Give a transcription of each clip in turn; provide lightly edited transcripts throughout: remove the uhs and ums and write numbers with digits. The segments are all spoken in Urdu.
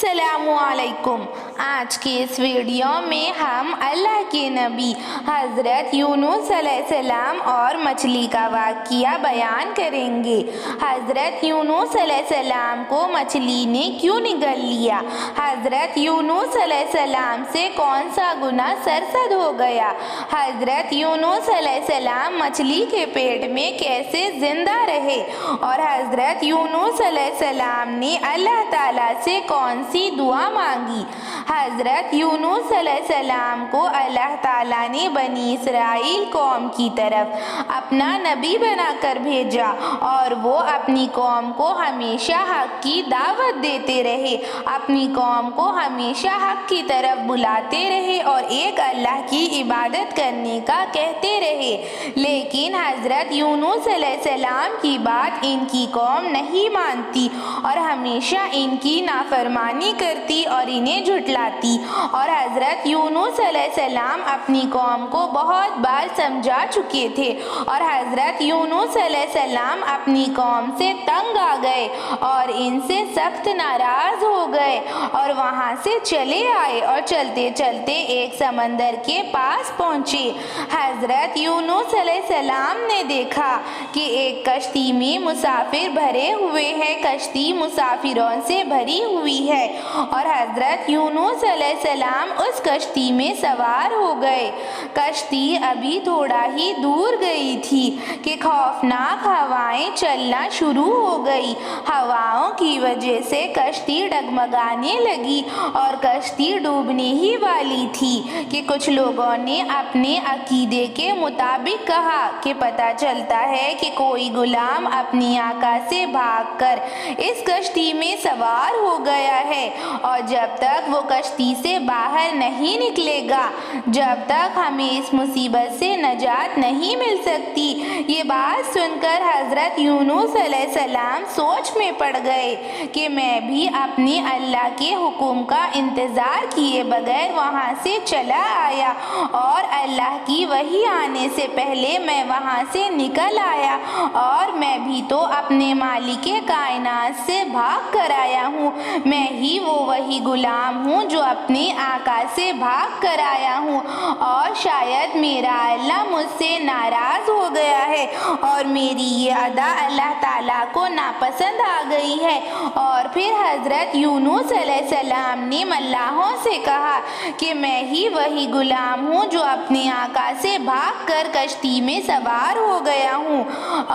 السلام علیکم۔ آج کے اس ویڈیو میں ہم اللہ کے نبی حضرت یونس علیہ السلام اور مچھلی کا واقعہ بیان کریں گے۔ حضرت یونس علیہ السلام کو مچھلی نے کیوں نگل لیا؟ حضرت یونس علیہ السلام سے کون سا گناہ سرزد ہو گیا؟ حضرت یونس علیہ السلام مچھلی کے پیٹ میں کیسے زندہ رہے؟ اور حضرت یونس علیہ السلام نے اللہ تعالیٰ سے کون سی دعا مانگی؟ حضرت یونس علیہ السلام کو اللہ تعالیٰ نے بنی اسرائیل قوم کی طرف اپنا نبی بنا کر بھیجا اور وہ اپنی قوم کو ہمیشہ حق کی دعوت دیتے رہے، اپنی قوم کو ہمیشہ حق کی طرف بلاتے رہے اور ایک اللہ کی عبادت کرنے کا کہتے رہے۔ لیکن حضرت یونس علیہ السلام کی بات ان کی قوم نہیں مانتی اور ہمیشہ ان کی نافرمانی کرتی اور انہیں جھٹلاتی، اور حضرت یونس علیہ السلام اپنی قوم کو بہت بار سمجھا چکے تھے اور حضرت یونس علیہ السلام اپنی قوم سے تنگ آ گئے اور ان سے سخت ناراض ہو گئے اور وہاں سے چلے آئے اور چلتے چلتے ایک سمندر کے پاس پہنچے۔ حضرت یونس علیہ السلام نے دیکھا کہ ایک کشتی میں مسافر بھرے ہوئے ہیں، کشتی مسافروں سے بھری ہوئی ہے اور حضرت یونس علیہ السلام اس کشتی میں سوار ہو گئے۔ کشتی ابھی تھوڑا ہی دور گئی تھی کہ خوفناک ہوائیں چلنا شروع ہو گئی۔ ہواؤں کی وجہ سے کشتی ڈگمگانے لگی اور کشتی ڈوبنے ہی والی تھی کہ کچھ لوگوں نے اپنے عقیدے کے مطابق کہا کہ پتہ چلتا ہے کہ کوئی غلام اپنی آقا سے بھاگ کر اس کشتی میں سوار ہو گیا ہے اور جب تک وہ کشتی سے باہر نہیں نکلے گا، جب تک ہمیں اس مصیبت سے نجات نہیں مل سکتی۔ یہ بات سن کر حضرت یونس علیہ السلام سوچ میں پڑ گئے کہ میں بھی اپنے اللہ کے حکم کا انتظار کیے بغیر وہاں سے چلا آیا اور اللہ کی وحی آنے سے پہلے میں وہاں سے نکل آیا، اور میں بھی تو اپنے مالک کائنات سے بھاگ کر آیا ہوں، میں ہی وہ وہی غلام ہوں جو اپنے آقا سے بھاگ کر آیا ہوں، اور شاید میرا اللہ مجھ سے ناراض ہو گیا ہے اور میری یہ ادا اللہ تعالیٰ کو ناپسند آ گئی ہے۔ اور پھر حضرت یونس علیہ السلام نے ملاحوں سے کہا کہ میں ہی وہی غلام ہوں جو اپنے آقا سے بھاگ کر کشتی میں سوار ہو گیا ہوں۔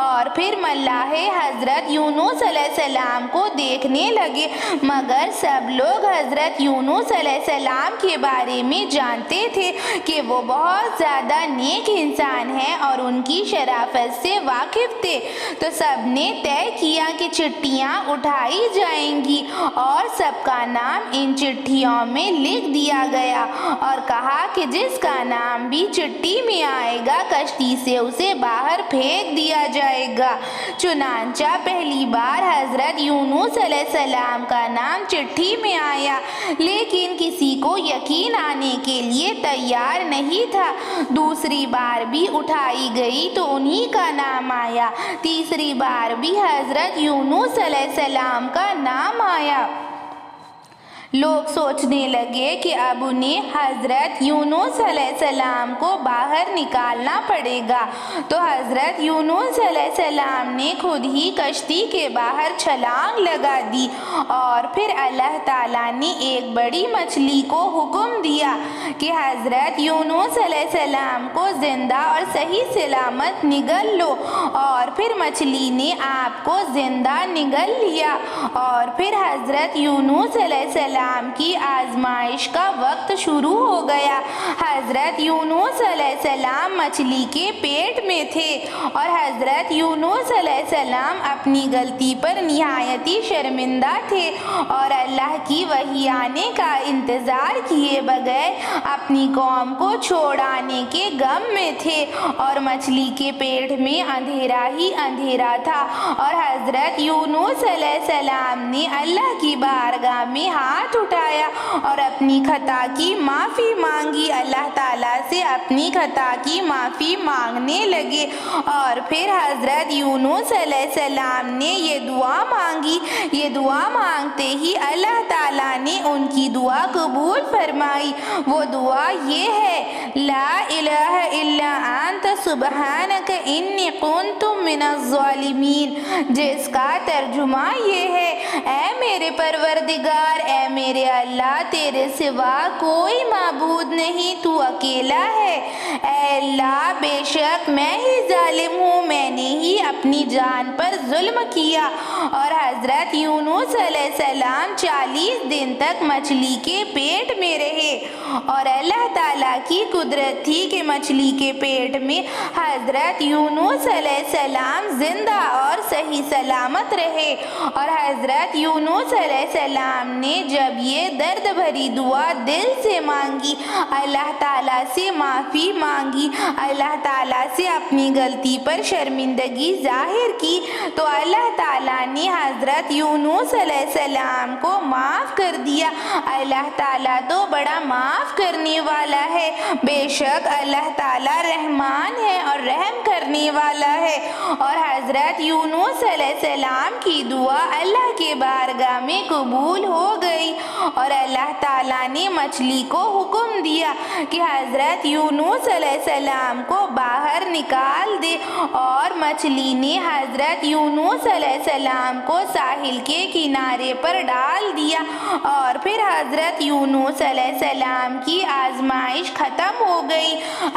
اور پھر ملاح حضرت یونس علیہ السلام کو دیکھنے لگے، مگر سب لوگ حضرت یونس علیہ السلام کے بارے میں جانتے تھے کہ وہ بہت زیادہ نیک انسان ہیں اور ان کی شرافت سے واقف تھے، تو سب نے طے کیا کہ چٹھیاں اٹھائی جائیں گی اور سب کا نام ان چٹھیوں میں لکھ دیا گیا اور کہا کہ جس کا نام بھی چٹھی میں آئے گا کشتی سے اسے باہر پھینک دیا جائے گا۔ چنانچہ پہلی بار حضرت یونس علیہ السلام کا نام چٹھی میں آیا، لیکن کسی کو یقین آنے کے لیے تیار نہیں تھا۔ دوسری بار بھی اٹھائی گئی تو انہی کا نام آیا، تیسری بار بھی حضرت یونس علیہ السلام کا نام آیا۔ لوگ سوچنے لگے کہ اب انہیں حضرت یونس علیہ السلام کو باہر نکالنا پڑے گا، تو حضرت یونس علیہ السلام نے خود ہی کشتی کے باہر چھلانگ لگا دی، اور پھر اللہ تعالیٰ نے ایک بڑی مچھلی کو حکم دیا کہ حضرت یونس علیہ السلام کو زندہ اور صحیح سلامت نگل لو، اور پھر مچھلی نے آپ کو زندہ نگل لیا، اور پھر حضرت یونس علیہ السلام کی آزمائش کا وقت شروع ہو گیا۔ حضرت یونس علیہ السلام مچھلی کے پیٹ میں تھے اور حضرت یونس علیہ السلام اپنی غلطی پر نہایت ہی شرمندہ تھے اور اللہ کی وحی آنے کا انتظار کیے بغیر اپنی قوم کو چھوڑ آنے کے غم میں تھے، اور مچھلی کے پیٹ میں اندھیرا ہی اندھیرا تھا، اور حضرت یونس علیہ السلام نے اللہ کی بارگاہ میں ہاتھ اٹھایا اور اپنی خطا کی معافی مانگی، اللہ تعالیٰ سے اپنی خطا کی معافی مانگنے لگے، اور پھر حضرت یونس علیہ السلام نے یہ دعا مانگی۔ یہ دعا مانگتے ہی اللہ تعالیٰ نے فرمائی۔ وہ دعا یہ ہے، لا الہ الا انت سبحانک انی کنت من الظالمین، جس کا ترجمہ یہ ہے، اے میرے پروردگار، اے میرے اللہ، تیرے سوا کوئی معبود نہیں، تو اکیلا ہے۔ اے اللہ، بے شک میں ہی ظالم ہوں، میں نے ہی اپنی جان پر ظلم کیا۔ اور حضرت یونس علیہ السلام 40 دن تک مچھلی کے پیٹ میں رہے، اور اللہ تعالیٰ کی قدرت تھی کہ مچھلی کے پیٹ میں حضرت یونس علیہ السلام زندہ اور صحیح سلامت رہے۔ اور حضرت یونس علیہ السلام نے جب یہ درد بھری دعا دل سے مانگی، اللہ تعالیٰ سے معافی مانگی، اللہ تعالیٰ سے اپنی غلطی پر شرمندگی ظاہر کی، تو اللہ تعالیٰ نے حضرت یونس علیہ السلام کو معاف کر دیا۔ اللہ تعالیٰ تو بڑا معاف کرنے والا ہے، بے شک اللہ تعالیٰ رحمان ہے اور رحم کرنے والا ہے۔ اور حضرت یونس علیہ السلام کی دعا اللہ کے بارگاہ میں قبول ہو گئی، اور اللہ تعالیٰ نے مچھلی کو حکم دیا کہ حضرت یونس علیہ السلام کو باہر نکال دے، اور مچھلی نے حضرت یونس علیہ السلام کو ساحل کے کنارے پر ڈال دیا، اور پھر حضرت یونس علیہ السلام کی آزمائش ختم ہو گئی۔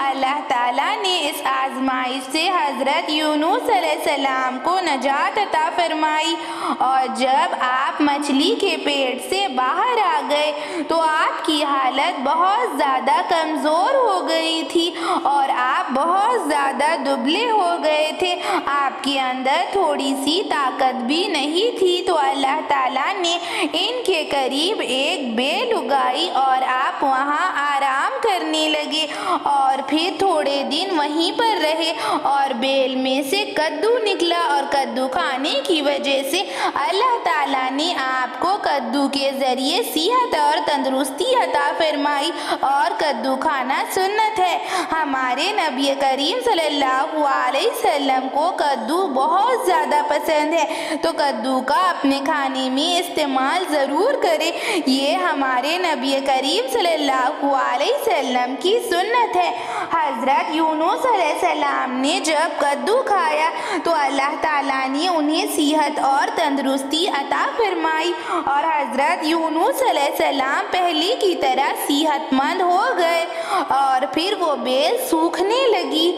اللہ تعالیٰ نے اس آزمائش سے حضرت یونس علیہ السلام کو نجات عطا فرمائی، اور جب آپ مچھلی کے پیٹ سے باہر آ گئے تو آپ کی حالت بہت زیادہ کمزور ہو گئی تھی، اور آپ بہت زیادہ دبلے ہو گئے تھے، آپ کے اندر تھوڑی سی طاقت بھی نہیں تھی۔ تو اللہ تعالیٰ نے ان کے قریب ایک بیل اگائی، اور آپ وہاں آرام کرنے لگے، اور پھر تھوڑے دن وہیں پر رہے، اور بیل میں سے کدو نکلا، اور کدو کھانے کی وجہ سے اللہ تعالیٰ نے آپ کو کدو کے ذریعے صحت اور تندرستی عطا فرمائی، اور کدو کھانا سنت ہے۔ ہمارے نبی کریم صلی اللہ علیہ وسلم کو کدو بہت زیادہ پسند ہے، تو کدو کا اپنے کھانے میں استعمال ضرور کرے، یہ ہمارے نبی کریم صلی اللہ علیہ وسلم کی سنت ہے۔ حضرت یونس علیہ السلام نے جب کدو کھایا تو اللہ تعالیٰ نے انہیں صحت اور تندرستی عطا فرمائی، اور حضرت یونس علیہ السلام پہلے کی طرح صحت مند ہو گئے، اور پھر وہ بیل سوکھنے لگی،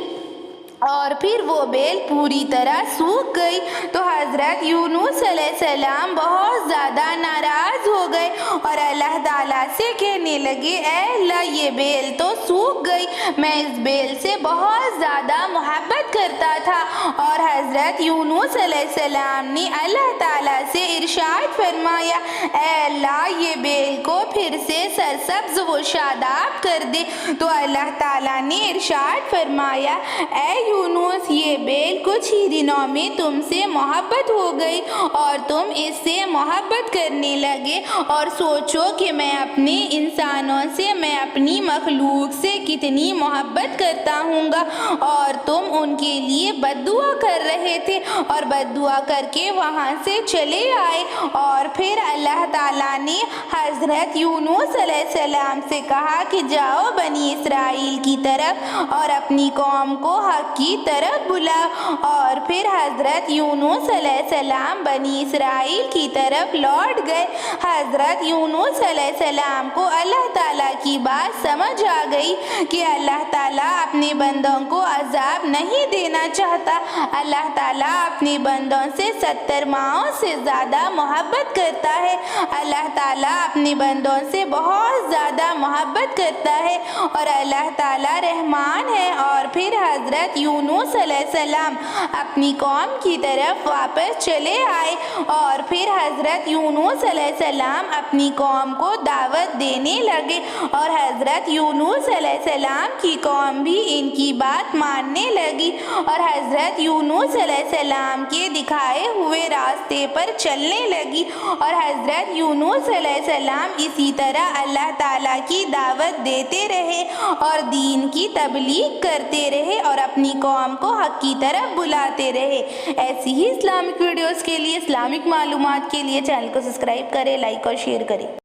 اور پھر وہ بیل پوری طرح سوکھ گئی، تو حضرت یونس علیہ السلام بہت زیادہ ناراض ہو گئے، اور اللہ تعالیٰ سے کہنے لگے، اے اللہ، یہ بیل تو سوکھ گئی، میں اس بیل سے بہت زیادہ محبت کرتا تھا۔ اور حضرت یونس علیہ السلام نے اللہ تعالیٰ سے ارشاد فرمایا، اے اللہ، یہ بیل کو پھر سے سرسبز و شاداب کر دے۔ تو اللہ تعالیٰ نے ارشاد فرمایا، اے یونس، یہ بیل کچھ ہی دنوں میں تم سے محبت ہو گئی، اور تم اس سے محبت کرنے لگے، اور سوچو کہ میں اپنے انسانوں سے، میں اپنی مخلوق سے کتنی محبت کرتا ہوں گا، اور تم ان کے لیے بد دعا کر رہے تھے، اور بد دعا کر کے وہاں سے چلے آئے۔ اور پھر اللہ تعالیٰ نے حضرت یونس علیہ السلام سے کہا کہ جاؤ بنی اسرائیل کی طرف اور اپنی قوم کو حق کی طرف بلا، اور پھر حضرت یونس علیہ السلام بنی اسرائیل کی طرف لوٹ گئے۔ حضرت یونس علیہ السلام کو اللہ تعالیٰ کی بات سمجھ آ گئی کہ اللہ تعالیٰ اپنے بندوں کو عذاب نہیں دینا چاہتا، اللہ تعالیٰ اپنے بندوں سے 70 ماؤں سے زیادہ محبت کرتا ہے، اللہ تعالیٰ اپنے بندوں سے بہت زیادہ محبت کرتا ہے، اور اللہ تعالیٰ رحمان ہے۔ اور پھر حضرت یونس علیہ السلام اپنی قوم کی طرف واپس چلے آئے، اور پھر حضرت یونس علیہ السلام اپنی قوم کو دعوت دینے لگے، اور حضرت یونس علیہ السلام کی قوم بھی ان کی بات ماننے لگی، اور حضرت یونس علیہ السلام کے دکھائے ہوئے راستے پر چلنے لگی، اور حضرت یونس علیہ السلام اسی طرح اللہ تعالیٰ کی دعوت دیتے رہے، اور دین کی تبلیغ کرتے رہے، اور اپنی قوم کو حق کی طرف بلاتے رہے۔ ایسی ہی اسلامک ویڈیوز کے لیے، اسلامک معلومات کے لیے چینل کو سبسکرائب کریں، لائک اور شیئر کریں۔